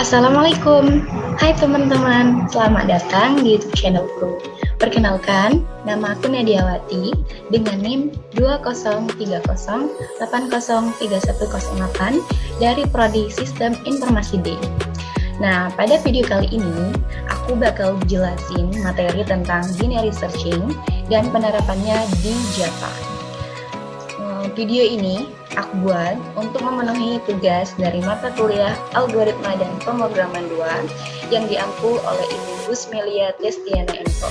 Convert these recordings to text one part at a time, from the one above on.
Assalamualaikum, hai teman-teman, selamat datang di YouTube channelku. Perkenalkan, nama aku Nadiawati dengan NIM 2030803108 dari Prodi Sistem Informasi D. Nah, pada video kali ini, aku bakal jelasin materi tentang binary searching dan penerapannya di Java. Video ini aku buat untuk memenuhi tugas dari mata kuliah Algoritma dan Pemrograman 2 yang diampu oleh Ibu Gusmelia Destiana Info.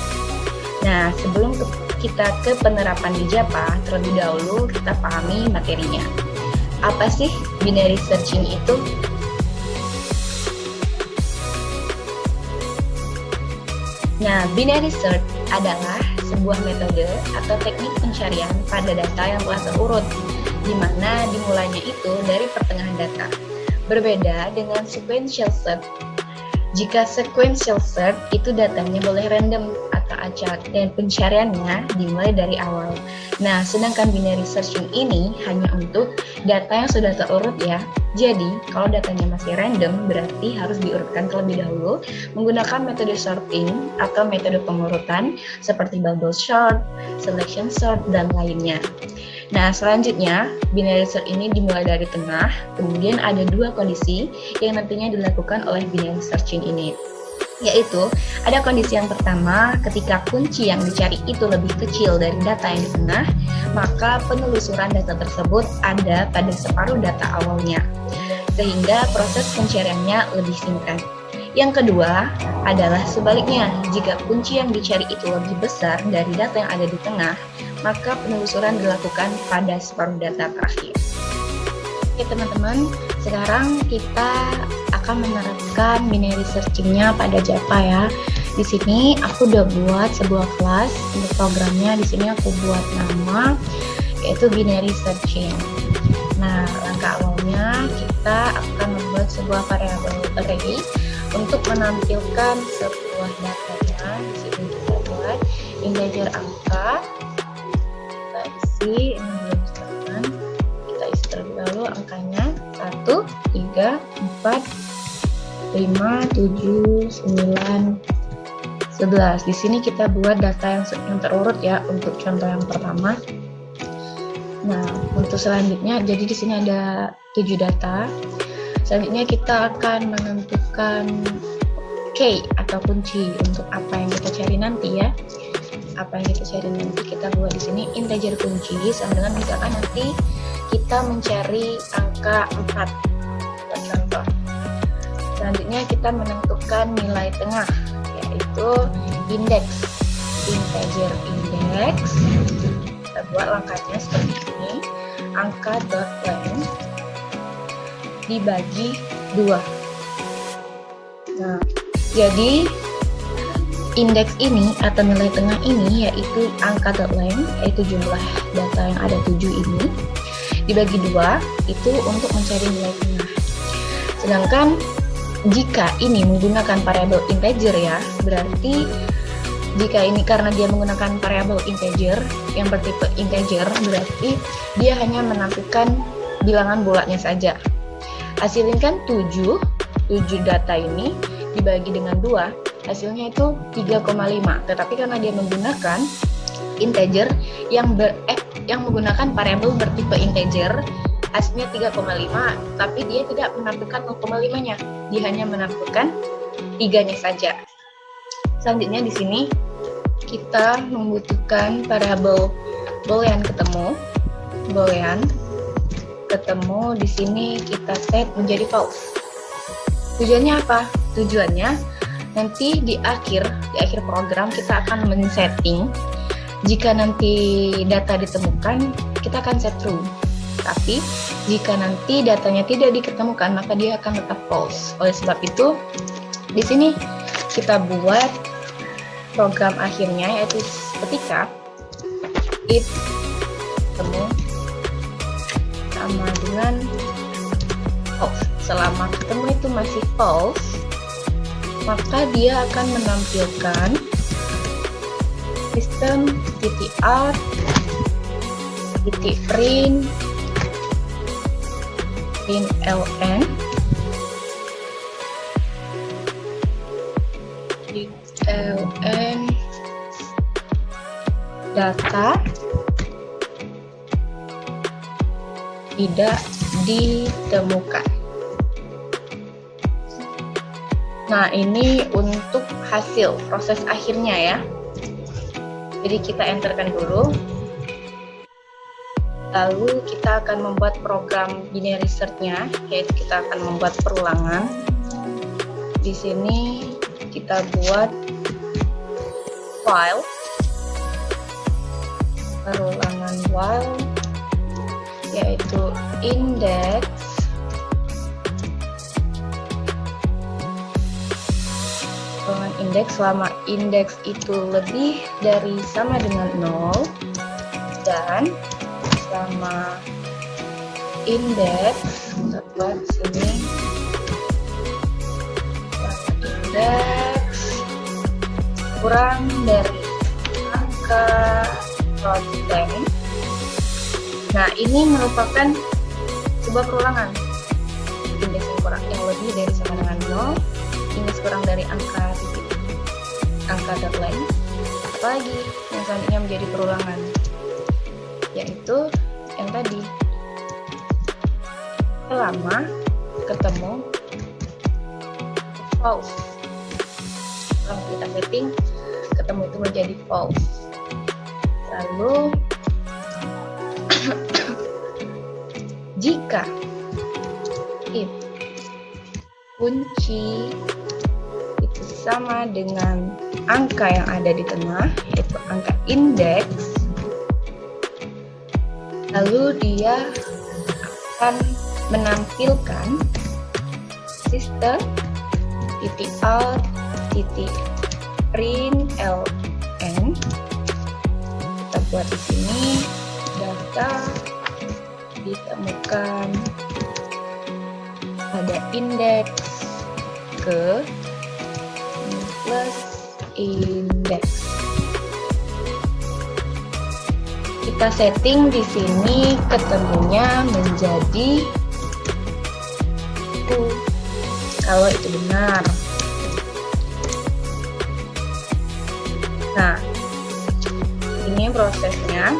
Nah, sebelum kita ke penerapan di Java, terlebih dahulu kita pahami materinya. Apa sih binary searching itu? Nah, binary search adalah sebuah metode atau teknik pencarian pada data yang telah terurut, di mana dimulainya itu dari pertengahan data. Berbeda dengan sequential search. Jika sequential search itu datanya boleh random atau acak dan pencariannya dimulai dari awal. Nah, sedangkan binary searching ini hanya untuk data yang sudah terurut ya. Jadi, kalau datanya masih random, berarti harus diurutkan terlebih dahulu menggunakan metode sorting atau metode pengurutan seperti bubble sort, selection sort, dan lainnya. Nah, selanjutnya, binary search ini dimulai dari tengah, kemudian ada dua kondisi yang nantinya dilakukan oleh binary searching ini. Yaitu, ada kondisi yang pertama, ketika kunci yang dicari itu lebih kecil dari data yang di tengah, maka penelusuran data tersebut ada pada separuh data awalnya, sehingga proses pencariannya lebih singkat. Yang kedua adalah sebaliknya, jika kunci yang dicari itu lebih besar dari data yang ada di tengah, maka penelusuran dilakukan pada separuh data terakhir. Oke teman-teman, sekarang kita akan menerapkan binary searching-nya pada Java ya. Di sini aku udah buat sebuah kelas untuk programnya. Di sini aku buat nama yaitu binary searching. Nah, langkah awalnya kita akan membuat sebuah variabel array untuk menampilkan sebuah datanya. Di sini kita buat integer angka. Kita isi ini belum teman. Kita isi terlebih dahulu angkanya 1, 3, 4, 5, 7, 9, 11. Di sini kita buat data yang terurut ya untuk contoh yang pertama. Nah, untuk selanjutnya, jadi di sini ada 7 data. Selanjutnya kita akan menentukan key atau kunci untuk apa yang kita cari nanti ya. Apa yang kita cari nanti kita buat di sini integer kunci sama dengan misalkan nanti kita mencari angka 4. Contoh. Selanjutnya kita menentukan nilai tengah yaitu indeks, integer index. Kita buat langkahnya seperti ini, angka dot length dibagi 2. Nah, jadi indeks ini atau nilai tengah ini yaitu angka dot length, yaitu jumlah data yang ada 7 ini dibagi 2 itu untuk mencari nilai tengah. Sedangkan jika ini menggunakan variabel integer ya, berarti jika ini karena dia menggunakan variabel integer yang bertipe integer, berarti dia hanya menampilkan bilangan bulatnya saja. Hasilnya kan 7 data ini dibagi dengan 2, hasilnya itu 3,5. Tetapi karena dia menggunakan integer yang menggunakan variabel bertipe integer, hasilnya 3,5, tapi dia tidak menampilkan 0,5-nya. Dia hanya menampilkan 3-nya saja. Selanjutnya di sini kita membutuhkan variabel boolean ketemu. Boolean ketemu di sini kita set menjadi false. Tujuannya apa? Tujuannya nanti di akhir program kita akan men-setting. Jika nanti data ditemukan, kita akan set true. Tapi jika nanti datanya tidak diketemukan, maka dia akan tetap false. Oleh sebab itu, di sini kita buat program akhirnya yaitu ketika if ketemu sama dengan false. Selama ketemu itu masih false, maka dia akan menampilkan system.out print ln ln data tidak ditemukan. Nah, ini untuk hasil proses akhirnya ya. Jadi kita enterkan dulu. Lalu kita akan membuat program binary search-nya, yaitu kita akan membuat perulangan. Di sini kita buat file, perulangan while, yaitu index indeks selama indeks itu lebih dari sama dengan 0 dan selama indeks kita buat sini indeks kurang dari angka length. Nah, ini merupakan sebuah perulangan. Indeks yang kurang yang lebih dari sama dengan 0, indeks kurang dari angka length, apalagi yang selanjutnya menjadi perulangan, yaitu yang tadi selama ketemu false. Kalau kita setting ketemu itu menjadi false, lalu jika if kunci itu sama dengan angka yang ada di tengah, yaitu angka indeks, lalu dia akan menampilkan system out println. Kita buat di sini data ditemukan pada indeks ke plus indeks. Kita setting di sini ketemunya menjadi true kalau itu benar. Nah, ini prosesnya.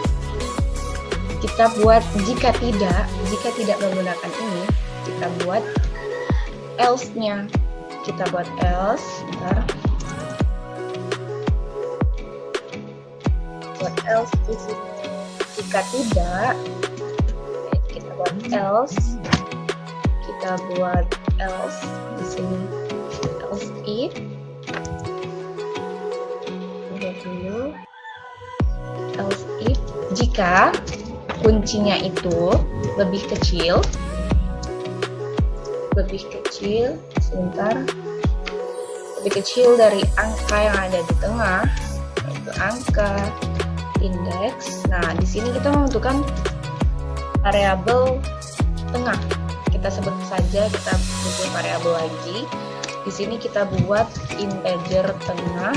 Kita buat jika tidak menggunakan ini, kita buat else-nya. Kita buat else, bentar. Buat else di sini. Jika tidak, kita buat else. Kita buat else di sini. Else if. Lihat dulu. Else if jika kuncinya itu lebih kecil, sebentar, lebih kecil dari angka yang ada di tengah, yaitu angka indeks. Nah, di sini kita menentukan variabel tengah. Kita sebut saja, kita butuh variabel lagi. Di sini kita buat integer tengah,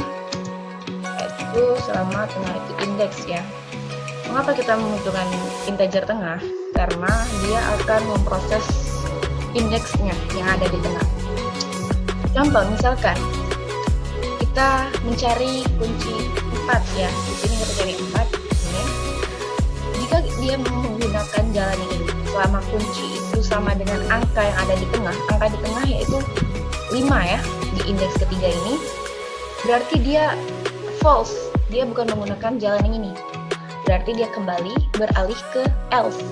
yaitu selama tengah itu indeks ya. Mengapa kita membutuhkan integer tengah? Karena dia akan memproses indeksnya yang ada di tengah. Contoh, misalkan kita mencari kunci 4 ya. Di sini kita cari 4. Ini. Jika dia menggunakan jalan ini, selama kunci itu sama dengan angka yang ada di tengah, angka di tengah yaitu 5 ya, di indeks ketiga ini, berarti dia false. Dia bukan menggunakan jalan yang ini. Berarti dia kembali beralih ke else,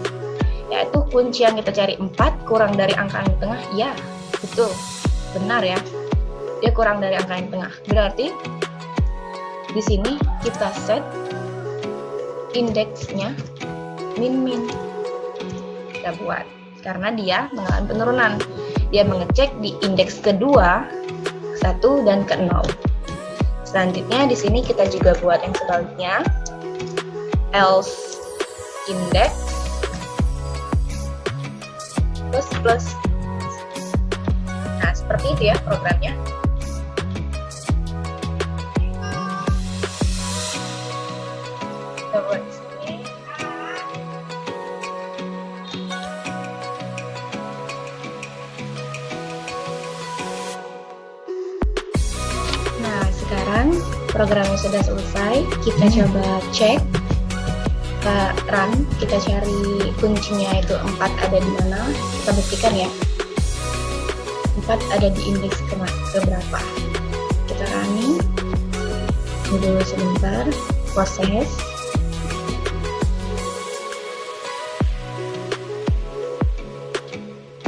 yaitu kunci yang kita cari 4 kurang dari angka yang di tengah. Ya, betul, benar ya, dia kurang dari angka yang tengah. Berarti di sini kita set indeksnya min. Kita buat karena dia mengalami penurunan. Dia mengecek di indeks kedua, 1 dan ke 0. Selanjutnya di sini kita juga buat yang sebaliknya, else index plus. Nah, seperti itu ya programnya. Kita buat di sini. Nah, sekarang programnya sudah selesai, kita coba cek, kita run, kita cari kuncinya itu 4 ada di mana, kita buktikan ya. 4 ada di indeks keberapa. Kita running, tunggu dulu sebentar, proses.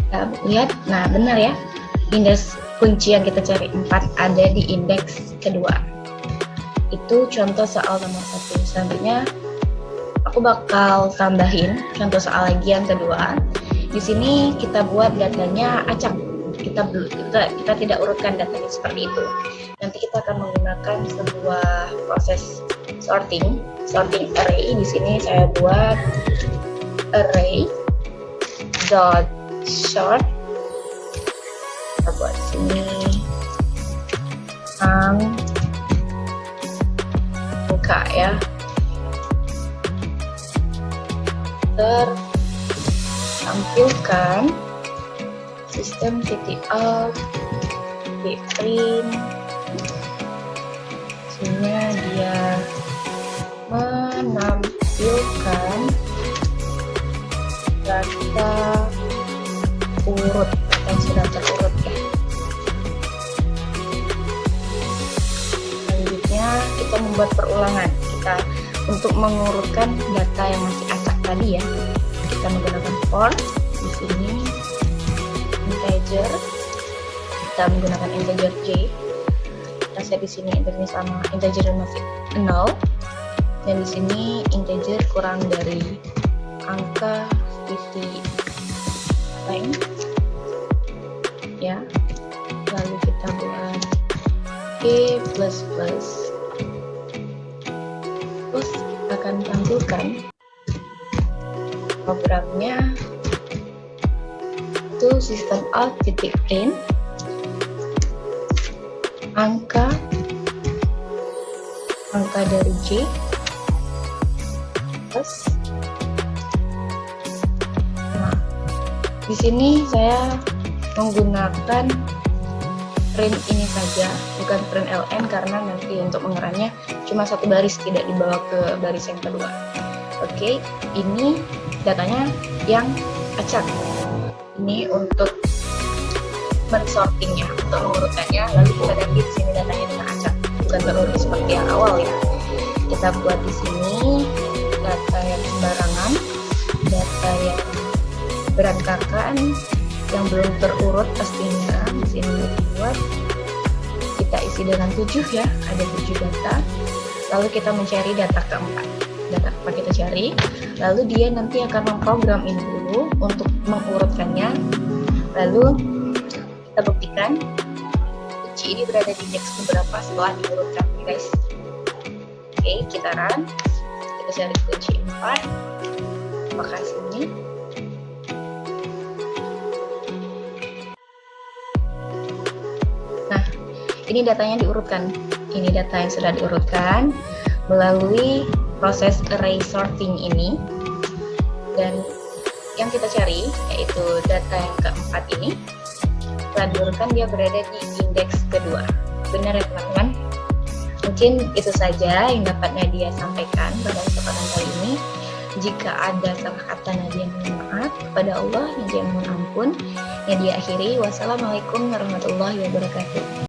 Kita lihat, nah benar ya, indeks kunci yang kita cari 4 ada di indeks kedua. Itu contoh soal nomor 1. Selanjutnya aku bakal tambahin contoh soal lagi yang kedua. Di sini kita buat datanya acak. Kita tidak urutkan datanya seperti itu. Nanti kita akan menggunakan sebuah proses sorting array. Di sini saya buat array dot sort. Kita buat sini angka ya, tertampilkan sistem out di print, sehingga dia menampilkan data urut yang sudah terurut ya. Selanjutnya kita membuat perulangan. Kita untuk mengurutkan data yang masih acak tadi ya, kita menggunakan for. Di sini integer, kita menggunakan integer j. Kita set di sini integernya sama, integer masih 0, dan di sini integer kurang dari angka titik length ya. Lalu kita buat terus kita akan tampilkan programnya itu sistem out titik print angka dari J plus. Nah, di sini saya menggunakan print ini saja, bukan print ln, karena nanti untuk mengerannya cuma satu baris, tidak dibawa ke baris yang kedua. Oke, ini datanya yang acak. Ini untuk mensortingnya, untuk mengurutannya. Lalu kita ganti di sini datanya dengan acak, bukan terurut seperti yang awal ya. Kita buat di sini data yang sembarangan, data yang berantakan, yang belum terurut pastinya. Di sini dibuat, kita isi dengan 7 ya, ada 7 data. Lalu kita mencari data keempat. Data keempat kita cari, lalu dia nanti akan memprogram ini dulu untuk mengurutkannya. Lalu kita buktikan kunci ini berada di indeks beberapa setelah diurutkan guys. Oke, kita run, kita cari kunci 4, apakah sini. Nah, ini datanya diurutkan. Ini data yang sudah diurutkan melalui proses array sorting ini, dan yang kita cari yaitu data yang keempat ini setelah diurutkan dia berada di indeks kedua. Benar ya teman-teman? Mungkin itu saja yang dapat Nadia sampaikan pada kesempatan kali ini. Jika ada salah kata, Nadia mohon maaf. Kepada Allah Nadia mohon ampun. Nadia akhiri, wassalamualaikum warahmatullahi wabarakatuh.